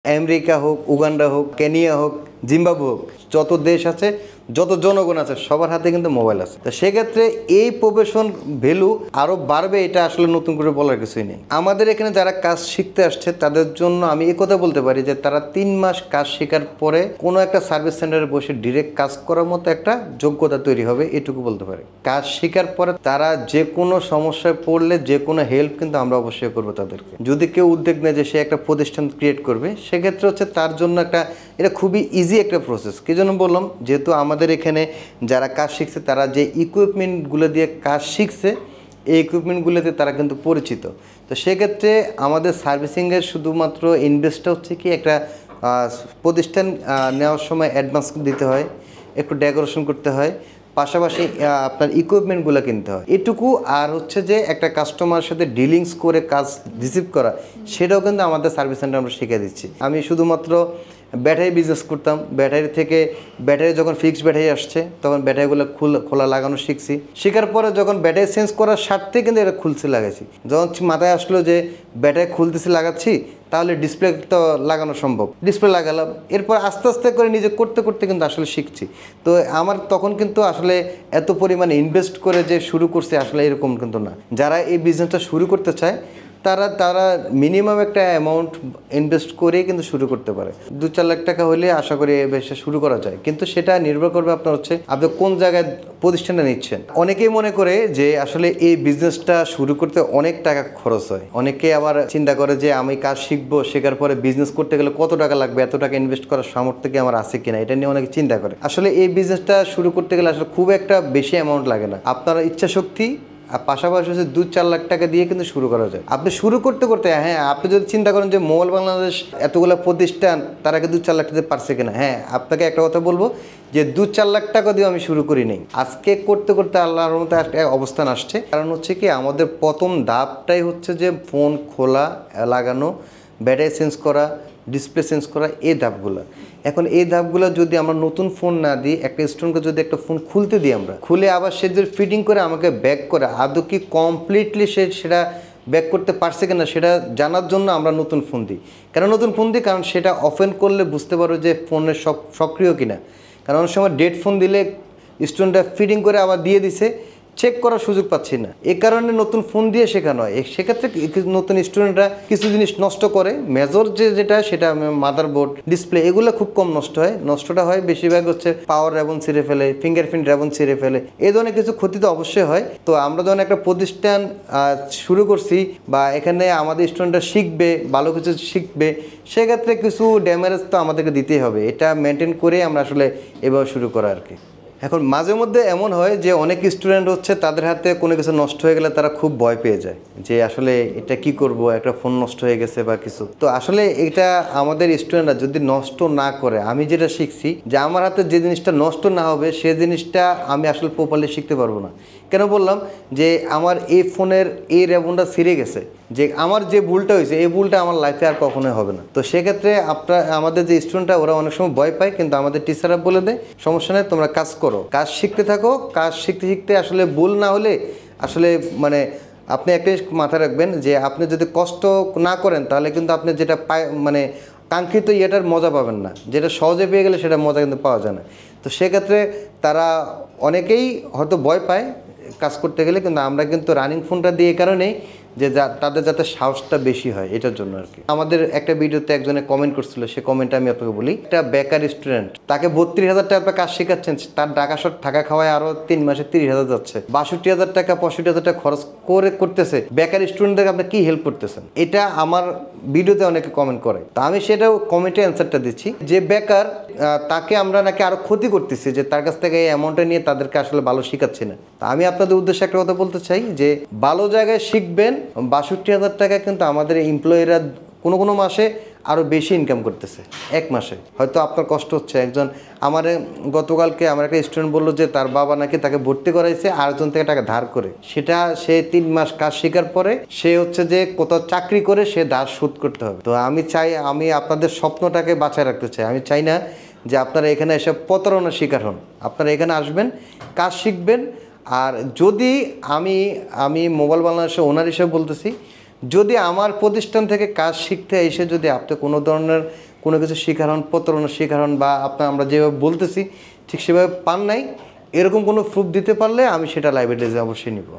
America হোক, Uganda হোক, Kenya হোক, জিম্বাবুয়ে হোক, যত দেশ আছে, যত জনগণ আছে, সবার হাতে কিন্তু মোবাইল আছে। তো সেক্ষেত্রে এই প্রফেশন ভ্যালু আরও বাড়বে, এটা আসলে নতুন করে বলার কিছুই নেই। আমাদের এখানে যারা কাজ শিখতে আসছে তাদের জন্য আমি এই কথা বলতে পারি যে তারা 3 মাস কাজ শেখার পরে কোনো একটা সার্ভিস সেন্টারে বসে ডিরেক্ট কাজ করার মতো একটা যোগ্যতা তৈরি হবে, এটুকু বলতে পারি। কাজ শেখার পরে তারা যে কোনো সমস্যায় পড়লে যে কোনো হেল্প কিন্তু আমরা অবশ্যই করবো তাদেরকে। যদি কেউ উদ্যোগ নেয় যে সে একটা প্রতিষ্ঠান ক্রিয়েট করবে, সেক্ষেত্রে হচ্ছে তার জন্য এটা খুবই ইজি একটা প্রসেস। কি জন্য বললাম, যেহেতু আমাদের এখানে যারা কাজ শিখছে তারা যে ইকুইপমেন্টগুলো দিয়ে কাজ শিখছে, এই ইকুইপমেন্টগুলোতে তারা কিন্তু পরিচিত। তো সেক্ষেত্রে আমাদের সার্ভিসিংয়ের শুধুমাত্র ইনভেস্টটা হচ্ছে কি একটা প্রতিষ্ঠান নেওয়ার সময় অ্যাডভান্স দিতে হয়, একটু ডেকোরেশন করতে হয়, পাশাপাশি আপনার ইকুইপমেন্টগুলো কিনতে হয়, এটুকু। আর হচ্ছে যে একটা কাস্টমারের সাথে ডিলিংস করে কাজ রিসিভ করা, সেটাও কিন্তু আমাদের সার্ভিস সেন্টার আমরা শিখিয়ে দিচ্ছি। আমি শুধুমাত্র ব্যাটারি বিজনেস করতাম, ব্যাটারি যখন ফিক্সড ব্যাটারি আসছে তখন ব্যাটারিগুলো খোলা লাগানো শিখছি। শেখার পরে যখন ব্যাটারি চেঞ্জ করার স্বার্থে কিন্তু এটা খুলতে লাগাইছি। যখন মাথায় আসলো যে ব্যাটারি খুলতেছি লাগাচ্ছি, তাহলে ডিসপ্লে তো লাগানো সম্ভব, ডিসপ্লে লাগালাম। এরপর আস্তে আস্তে করে নিজে করতে করতে কিন্তু আসলে শিখছি। তো আমার তখন কিন্তু আসলে এত পরিমাণে ইনভেস্ট করে যে শুরু করছে, আসলে এরকম কিন্তু না। যারা এই বিজনেসটা শুরু করতে চায় তারা মিনিমাম একটা অ্যামাউন্ট ইনভেস্ট করেই কিন্তু শুরু করতে পারে। 2-4 লাখ টাকা হলে আশা করি ব্যবসা শুরু করা যায়, কিন্তু সেটা নির্ভর করবে আপনার হচ্ছে আপনি কোন জায়গায় প্রতিষ্ঠানটা নিচ্ছেন। অনেকেই মনে করে যে আসলে এই বিজনেসটা শুরু করতে অনেক টাকা খরচ হয়। অনেকে আবার চিন্তা করে যে আমি কাজ শিখবো, শেখার পরে বিজনেস করতে গেলে কত টাকা লাগবে, এত টাকা ইনভেস্ট করার সামর্থ্য কি আমার আছে কিনা, এটা নিয়ে অনেকে চিন্তা করে। আসলে এই বিজনেসটা শুরু করতে গেলে আসলে খুব একটা বেশি অ্যামাউন্ট লাগে না। আপনার ইচ্ছা শক্তি আর পাশাপাশি হচ্ছে 2-4 লাখ টাকা দিয়ে কিন্তু শুরু করা যায়। আপনি শুরু করতে করতে, হ্যাঁ, আপনি যদি চিন্তা করেন যে মোবাইল বাংলাদেশ এতগুলো প্রতিষ্ঠান, তারা কি 2-4 লাখ টাকা পারছে কিনা, হ্যাঁ, আপনাকে একটা কথা বলবো যে 2-4 লাখ টাকা দিয়ে আমি শুরু করি নাই। আজকে করতে করতে আল্লাহর মতো একটা অবস্থান আসছে। কারণ হচ্ছে কি, আমাদের প্রথম ধাপটাই হচ্ছে যে ফোন খোলা, লাগানো, ব্যাটারি চেঞ্জ করা, ডিসপ্লে চেঞ্জ করা, এই ধাপগুলো। এখন এই ধাপগুলো যদি আমরা নতুন ফোন না দিই, একটা স্টুডেন্টকে যদি একটা ফোন খুলতে দিই, আমরা খুলে আবার সে যদি ফিটিং করে আমাকে ব্যাক করে, আদৌ কি কমপ্লিটলি সেটা ব্যাক করতে পারছে কিনা সেটা জানার জন্য আমরা নতুন ফোন দিই। কেন নতুন ফোন দিই? কারণ সেটা ওপেন করলে বুঝতে পারো যে ফোনের সক্রিয় কিনা। কারণ অনেক সময় ডেড ফোন দিলে স্টুডেন্টটা ফিটিং করে আবার দিয়ে দিছে, চেক করার সুযোগ পাচ্ছি না, এই কারণে নতুন ফোন দিয়ে শেখানো হয়। সেক্ষেত্রে নতুন স্টুডেন্টরা কিছু জিনিস নষ্ট করে। মেজর যেটা সেটা মাদারবোর্ড, ডিসপ্লে, এগুলো খুব কম নষ্ট হয়। নষ্টটা হয় বেশিরভাগ হচ্ছে পাওয়ার র্যাবন ছিঁড়ে ফেলে, ফিঙ্গারপ্রিন্ট র্যাবন ছিঁড়ে ফেলে, এই ধরনের কিছু ক্ষতি তো অবশ্যই হয়। তো আমরা যখন একটা প্রতিষ্ঠান শুরু করছি বা এখানে আমাদের স্টুডেন্টরা শিখবে, ভালো কিছু শিখবে, সেক্ষেত্রে কিছু ড্যামেজ তো আমাদেরকে দিতেই হবে। এটা মেনটেন করে আমরা আসলে এভাবে শুরু করা আর কি। এখন মাঝে মধ্যে এমন হয় যে অনেক স্টুডেন্ট হচ্ছে তাদের হাতে কোনো কিছু নষ্ট হয়ে গেলে তারা খুব ভয় পেয়ে যায় যে আসলে এটা কি করব, একটা ফোন নষ্ট হয়ে গেছে বা কিছু। তো আসলে এটা আমাদের স্টুডেন্টরা যদি নষ্ট না করে, আমি যেটা শিখছি যে আমার হাতে যে জিনিসটা নষ্ট না হবে সে জিনিসটা আমি আসলে প্রপারলি শিখতে পারবো না। কেন বললাম যে আমার এই ফোনের এই র্যাবনটা ছিঁড়ে গেছে, যে আমার যে ভুলটা হয়েছে এই ভুলটা আমার লাইফে আর কখনোই হবে না। তো সেক্ষেত্রে আমাদের যে স্টুডেন্টরা ওরা অনেক সময় ভয় পায়, কিন্তু আমাদের টিচাররা বলে দেয় সমস্যা নেই, তোমরা কাজ করো, কাজ শিখতে থাকো। কাজ শিখতে শিখতে আসলে ভুল না হলে আসলে আপনি একটা মাথায় রাখবেন যে আপনি যদি কষ্ট না করেন তাহলে কিন্তু আপনি যেটা কাঙ্ক্ষিত ইয়েটার মজা পাবেন না। যেটা সহজে পেয়ে গেলে সেটা মজা কিন্তু পাওয়া যায় না। তো সেক্ষেত্রে তারা অনেকেই হয়তো ভয় পায় কাজ করতে গেলে, কিন্তু আমরা কিন্তু রানিং ফোনটা দিয়ে এই কারণেই যে তাদের যাতে সাহসটা বেশি হয়, এটার জন্য আর কি। আমাদের একটা ভিডিওতে একজনে কমেন্ট করছিল, সে কমেন্টটা আমি আপনাকে বলি। একটা বেকার স্টুডেন্ট, তাকে 32,000 টাকা কাজ শেখাচ্ছেন, তার টাকা সব টাকা খাওয়ায় আরও 3 মাসে 30,000 যাচ্ছে, 62,000 টাকা 65,000 টাকা খরচ করতেছে। বেকার স্টুডেন্টদেরকে আপনি কি হেল্প করতেছেন? এটা আমার ভিডিওতে অনেকে কমেন্ট করে। তা আমি সেটাও কমেন্টে অ্যান্সারটা দিচ্ছি যে বেকার, তাকে আমরা নাকি আরও ক্ষতি করতেছি, যে তার কাছ থেকে এই অ্যামাউন্টটা নিয়ে তাদেরকে আসলে ভালো শেখাচ্ছি না। তা আমি আপনাদের উদ্দেশ্যে একটা কথা বলতে চাই যে ভালো জায়গায় শিখবেন। 62,000 টাকা কিন্তু আমাদের এমপ্লয়িরা কোনো মাসে আরও বেশি ইনকাম করতেছে। এক মাসে হয়তো আপনার কষ্ট হচ্ছে। গতকালকে আমার একটা স্টুডেন্ট বললো যে তার বাবা নাকি তাকে ভর্তি করাইছে আরেকজন থেকে টাকা ধার করে। সেটা সে 3 মাস কাজ শেখার পরে সে হচ্ছে যে কোথাও চাকরি করে সে ধার শোধ করতে হবে। তো আমি আপনাদের স্বপ্নটাকে বাঁচায় রাখতে চাই। আমি চাই না যে আপনারা এখানে এসে প্রতারণার শিকার হন। আপনারা এখানে আসবেন, কাজ শিখবেন। আর যদি আমি মোবাইল বাংলাদেশের ওনার হিসেবে বলতেছি, যদি আমার প্রতিষ্ঠান থেকে কাজ শিখতে এসে যদি আপনি কোনো ধরনের কোনো কিছু শিকার হন, প্রতারণার শিকার হন, বা আমরা যেভাবে বলতেছি ঠিক সেভাবে পান নাই, এরকম কোনো প্রুফ দিতে পারলে আমি সেটা লাইভ অ্যাড্রেসে অবশ্যই নিব।